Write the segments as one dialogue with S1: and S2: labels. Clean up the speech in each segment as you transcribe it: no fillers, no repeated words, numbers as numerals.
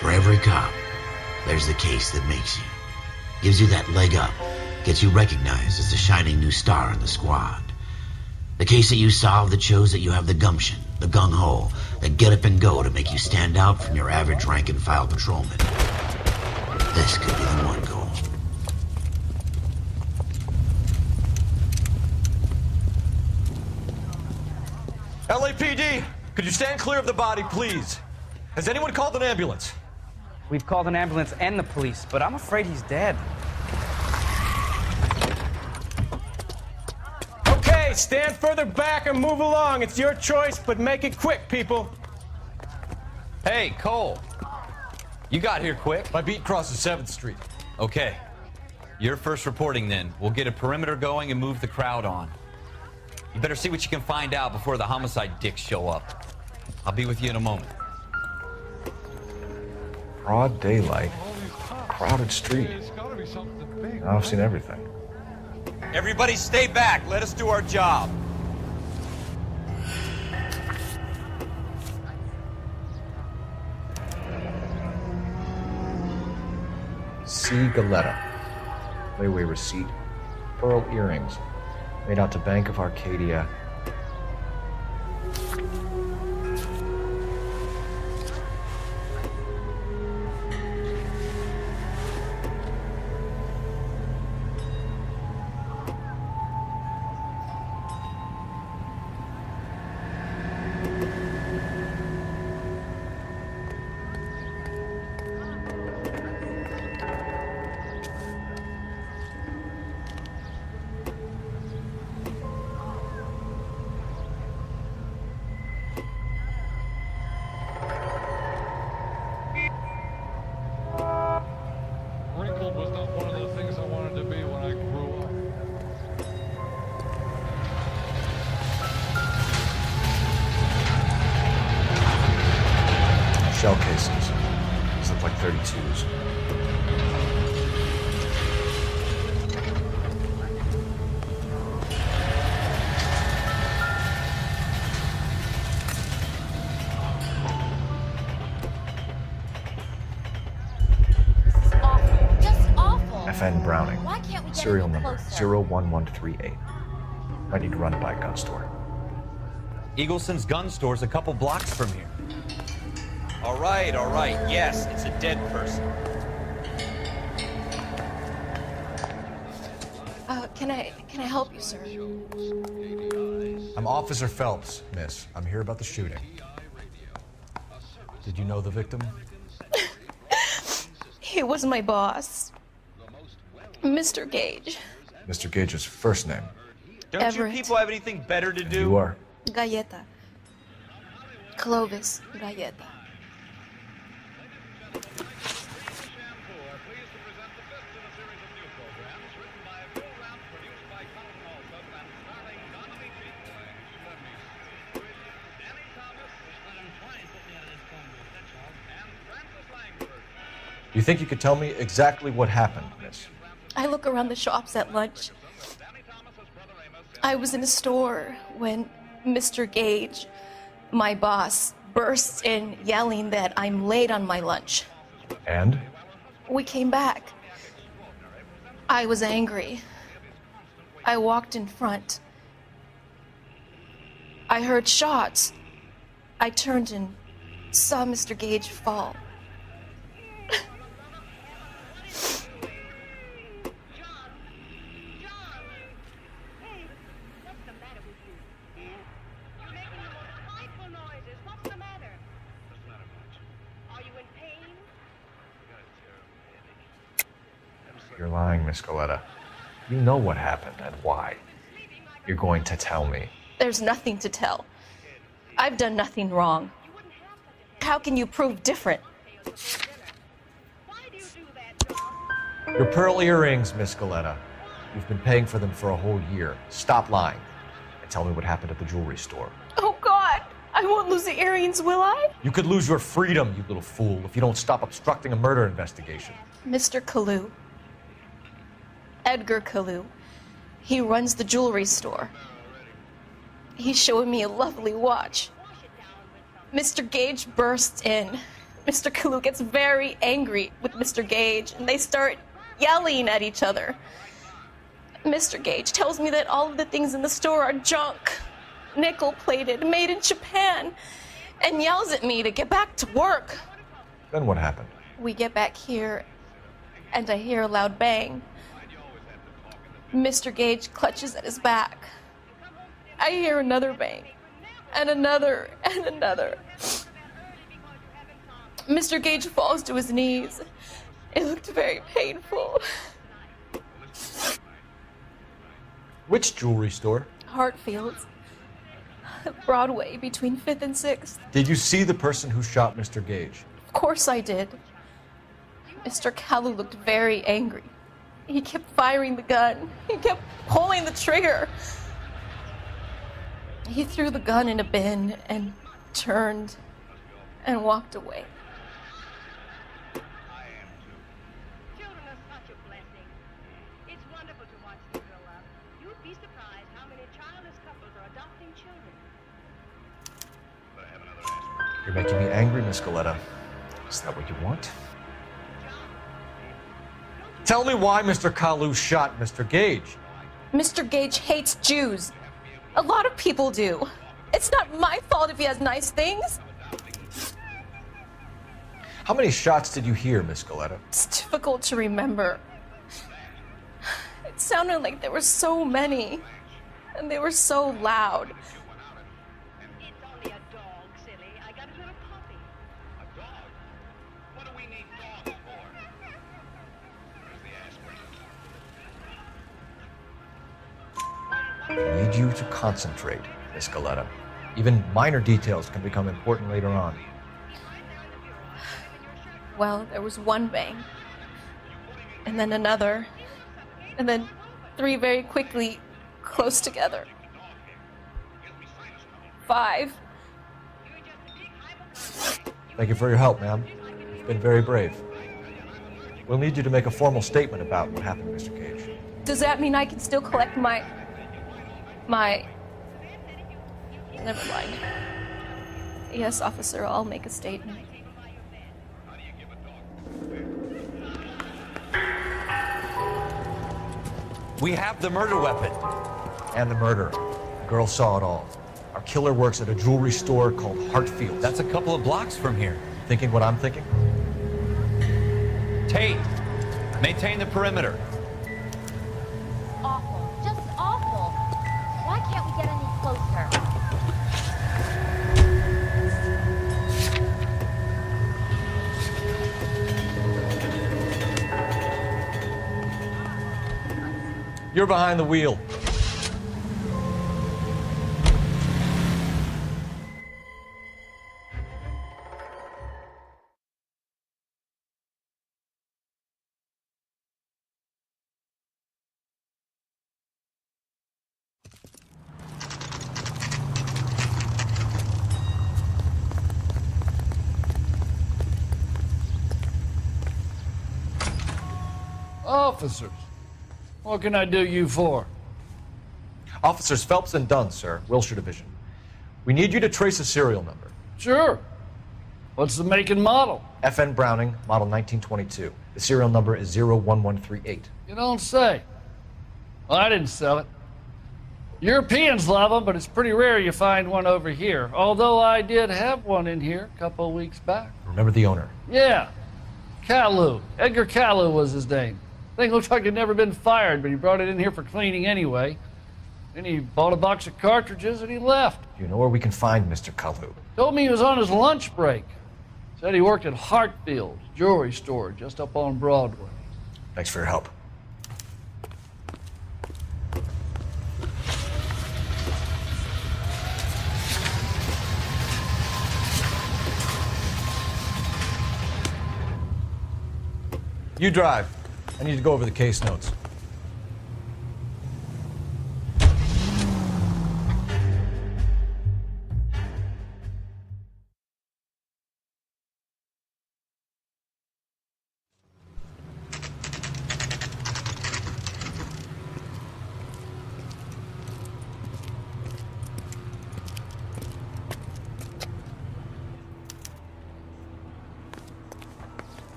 S1: For every cop, there's the case that makes you. Gives you that leg up, gets you recognized as the shining new star in the squad. The case that you solve that shows that you have the gumption, the gung-ho, the get up and go to make you stand out from your average rank-and-file patrolman. This could be the one goal.
S2: LAPD, could you stand clear of the body, please? Has anyone called an ambulance?
S3: We've called an ambulance and the police, but I'm afraid he's dead.
S4: Okay, stand further back and move along. It's your choice, but make it quick, people.
S5: Hey, Cole. You got here quick.
S2: My beat crosses 7th Street.
S5: Okay. You're first reporting then. We'll get a perimeter going and move the crowd on. You better see what you can find out before the homicide dicks show up. I'll be with you in a moment.
S6: Broad daylight, crowded street. I've seen everything.
S5: Everybody stay back. Let us do our job.
S6: C. Galetta. Layaway receipt. Pearl earrings. Made out to Bank of Arcadia.
S7: Was not one of the things I wanted to be when I grew up.
S6: Shell cases. These look like 32s. FN Browning.
S8: Why can't we get
S6: Serial
S8: any
S6: number
S8: closer?
S6: 01138. Might need to run it by a gun store.
S5: Eagleson's gun store's a couple blocks from here. All right. Yes, it's a dead person.
S8: Can I help you, sir?
S2: I'm Officer Phelps, miss. I'm here about the shooting. Did you know the victim?
S8: He was my boss, Mr. Gage.
S6: Mr. Gage's first name.
S5: Don't
S8: Everett.
S5: you people have anything better to do?
S6: You are.
S8: Galleta. Clovis Galleta.
S6: You think you could tell me exactly what happened, miss?
S8: I look around the shops at lunch. I was in a store when Mr. Gage, my boss, bursts in yelling that I'm late on my lunch.
S6: And?
S8: We came back. I was angry. I walked in front. I heard shots. I turned and saw Mr. Gage fall.
S6: You're lying, Miss Galetta. You know what happened and why. You're going to tell me.
S8: There's nothing to tell. I've done nothing wrong. How can you prove different?
S6: Your pearl earrings, Miss Galetta. You've been paying for them for a whole year. Stop lying and tell me what happened at the jewelry store.
S8: Oh, God! I won't lose the earrings, will I?
S6: You could lose your freedom, you little fool, if you don't stop obstructing a murder investigation.
S8: Mr. Kalu. Edgar Kalu. He runs the jewelry store. He's showing me a lovely watch. Mr. Gage bursts in. Mr. Kalu gets very angry with Mr. Gage, and they start yelling at each other. Mr. Gage tells me that all of the things in the store are junk, nickel-plated, made in Japan, and yells at me to get back to work.
S6: Then what happened?
S8: We get back here, and I hear a loud bang. Mr. Gage clutches at his back. I hear another bang, and another, and another. Mr. Gage falls to his knees. It looked very painful.
S6: Which jewelry store?
S8: Hartfield's. Broadway, between 5th and 6th.
S6: Did you see the person who shot Mr. Gage?
S8: Of course I did. Mr. Kalu looked very angry. He kept firing the gun. He kept pulling the trigger. He threw the gun in a bin and turned and walked away.
S9: Children are such a blessing. It's wonderful to watch them grow up. You'd be surprised how many childless couples are adopting children.
S6: You're making me angry, Miss Goleta. Is that what you want? Tell me why Mr. Kalu shot Mr. Gage.
S8: Mr. Gage hates Jews. A lot of people do. It's not my fault if he has nice things.
S6: How many shots did you hear, Miss Goleta?
S8: It's difficult to remember. It sounded like there were so many, and they were so loud.
S9: It's only a dog, silly. I got a little puppy.
S10: A dog? What do we need dogs for? Where's the aspirin?
S6: I need you to concentrate, Miss Goleta. Even minor details can become important later on.
S8: Well, there was one bang, and then another, and then 3 very quickly, close together. 5.
S6: Thank you for your help, ma'am. You've been very brave. We'll need you to make a formal statement about what happened, Mr. Gage.
S8: Does that mean I can still collect my... Never mind. Yes, officer, I'll make a statement.
S5: We have the murder weapon.
S6: And the murder. The girl saw it all. Our killer works at a jewelry store called Hartfield's.
S5: That's a couple of blocks from here.
S6: Thinking what I'm thinking?
S5: Tate, maintain the perimeter.
S11: Awful. Just awful. Why can't we get any closer?
S6: You're behind the wheel.
S7: Officers, what can I do you for?
S6: Officers Phelps and Dunn, sir, Wilshire Division. We need you to trace a serial number.
S7: Sure. What's the make and model?
S6: FN Browning, model 1922. The serial number is 01138.
S7: You don't say. Well, I didn't sell it. Europeans love them, but it's pretty rare you find one over here. Although I did have one in here a couple of weeks back.
S6: Remember the owner?
S7: Yeah. Kalu. Edgar Kalu was his name. Thing looks like it'd never been fired, but he brought it in here for cleaning anyway. Then he bought a box of cartridges and he left.
S6: Do you know where we can find Mr. Kalu?
S7: Told me he was on his lunch break. Said he worked at Hartfield's jewelry store just up on Broadway.
S6: Thanks for your help. You drive. I need to go over the case notes.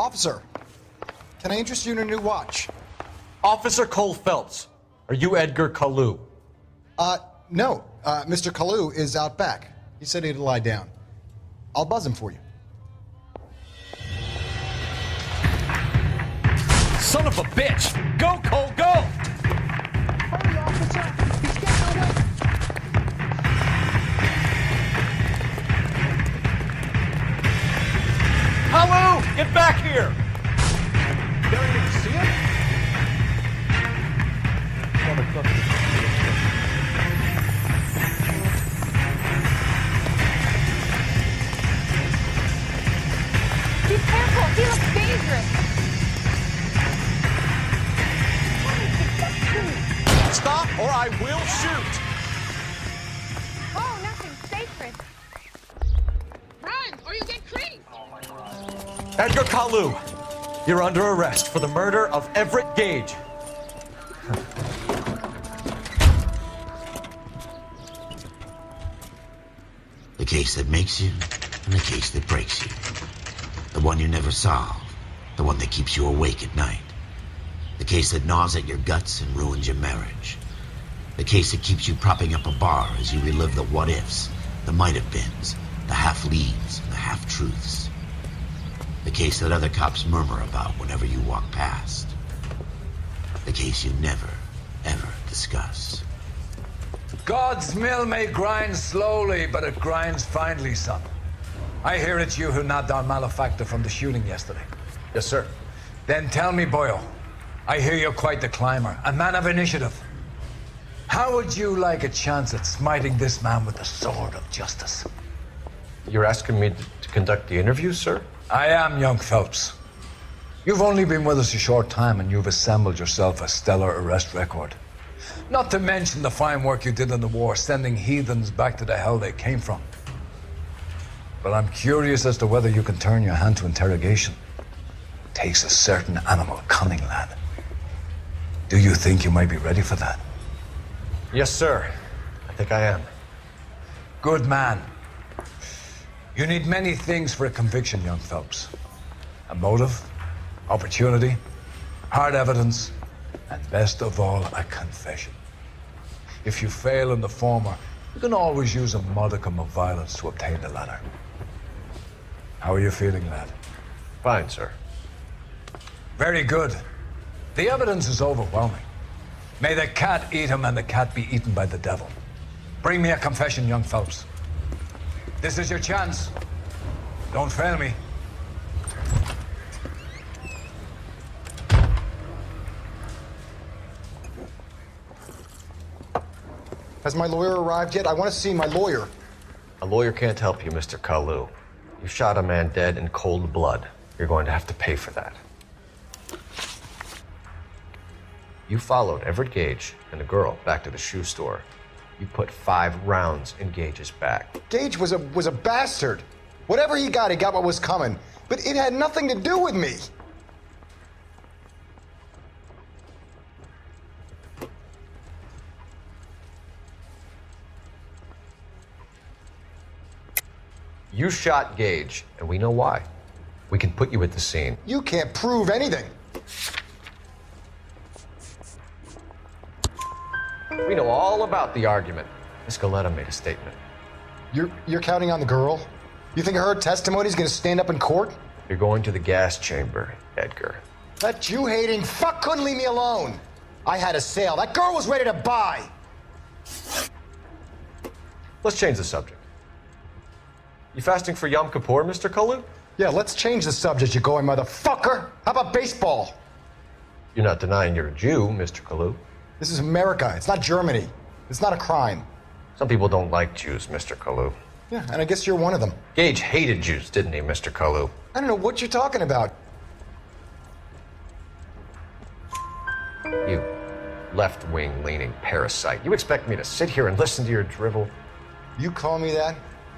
S12: Officer, can I interest you in a new watch?
S6: Officer Cole Phelps, are you Edgar Kalu?
S12: No. Mr. Kalu is out back. He said he'd lie down. I'll buzz him for you.
S5: Son of a bitch! Go, Cole, go!
S12: Hurry, officer! He's getting away!
S2: Kalu, get back here!
S12: Don't even see him?
S11: Be careful. He looks dangerous.
S2: Stop or I will shoot!
S11: Oh, nothing sacred.
S9: Run, or you get creamed.
S2: Edgar Kalu, you're under arrest for the murder of Everett Gage.
S1: The case that makes you, and the case that breaks you. The one you never solve, the one that keeps you awake at night. The case that gnaws at your guts and ruins your marriage. The case that keeps you propping up a bar as you relive the what-ifs, the might-have-beens, the half-leads, and the half-truths. The case that other cops murmur about whenever you walk past. The case you never, ever discuss.
S13: God's mill may grind slowly, but it grinds finely, son. I hear it's you who nabbed our malefactor from the shooting yesterday.
S6: Yes, sir.
S13: Then tell me, Boyle, I hear you're quite the climber, a man of initiative. How would you like a chance at smiting this man with the sword of justice?
S6: You're asking me to conduct the interview, sir?
S13: I am, young Phelps. You've only been with us a short time and you've assembled yourself a stellar arrest record. Not to mention the fine work you did in the war, sending heathens back to the hell they came from. But I'm curious as to whether you can turn your hand to interrogation. It takes a certain animal cunning, lad. Do you think you might be ready for that?
S6: Yes, sir. I think I am.
S13: Good man. You need many things for a conviction, young Phelps. A motive, opportunity, hard evidence, and best of all, a confession. If you fail in the former, you can always use a modicum of violence to obtain the latter. How are you feeling, lad?
S6: Fine, sir.
S13: Very good. The evidence is overwhelming. May the cat eat him and the cat be eaten by the devil. Bring me a confession, young Phelps. This is your chance. Don't fail me.
S12: Has my lawyer arrived yet? I want to see my lawyer.
S6: A lawyer can't help you, Mr. Kalu. You shot a man dead in cold blood. You're going to have to pay for that. You followed Everett Gage and the girl back to the shoe store. You put 5 rounds in Gage's back.
S12: Gage was a bastard. Whatever he got what was coming. But it had nothing to do with me.
S6: You shot Gage, and we know why. We can put you at the scene.
S12: You can't prove anything.
S6: We know all about the argument. Miss Goleta made a statement.
S12: You're counting on the girl? You think her testimony's gonna stand up in court?
S6: You're going to the gas chamber, Edgar.
S12: That Jew-hating fuck couldn't leave me alone. I had a sale. That girl was ready to buy.
S6: Let's change the subject. You fasting for Yom Kippur, Mr. Kalu?
S12: Yeah, let's change the subject, you going motherfucker. How about baseball?
S6: You're not denying you're a Jew, Mr. Kalu.
S12: This is America. It's not Germany. It's not a crime.
S6: Some people don't like Jews, Mr. Kalu.
S12: Yeah, and I guess you're one of them.
S6: Gage hated Jews, didn't he, Mr. Kalu?
S12: I don't know what you're talking about.
S6: You left-wing leaning parasite. You expect me to sit here and listen to your drivel?
S12: You call me that?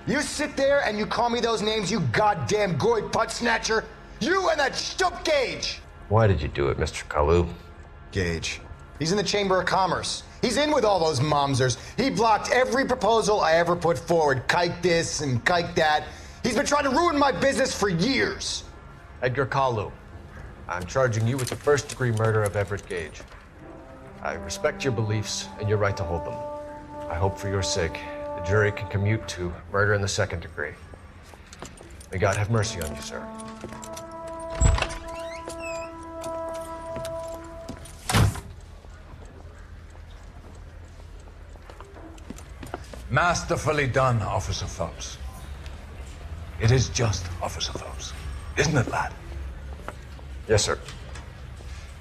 S12: You sit there and you call me those names, you goddamn goy butt snatcher? You and that shtup Gage!
S6: Why did you do it, Mr. Kalu?
S12: Gage. He's in the Chamber of Commerce. He's in with all those momsers. He blocked every proposal I ever put forward. Kike this and kike that. He's been trying to ruin my business for years.
S6: Edgar Kalu, I'm charging you with the first-degree murder of Everett Gage. I respect your beliefs and your right to hold them. I hope for your sake the jury can commute to murder in the second degree. May God have mercy on you, sir.
S13: Masterfully done, Officer Phelps. It is just Officer Phelps, isn't it, lad?
S6: Yes, sir.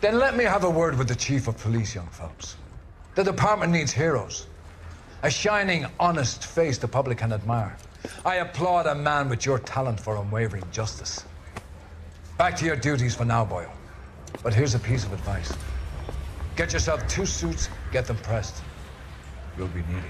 S13: Then let me have a word with the Chief of Police, young Phelps. The department needs heroes. A shining, honest face the public can admire. I applaud a man with your talent for unwavering justice. Back to your duties for now, boyo. But here's a piece of advice. Get yourself 2 suits, get them pressed. You'll be needing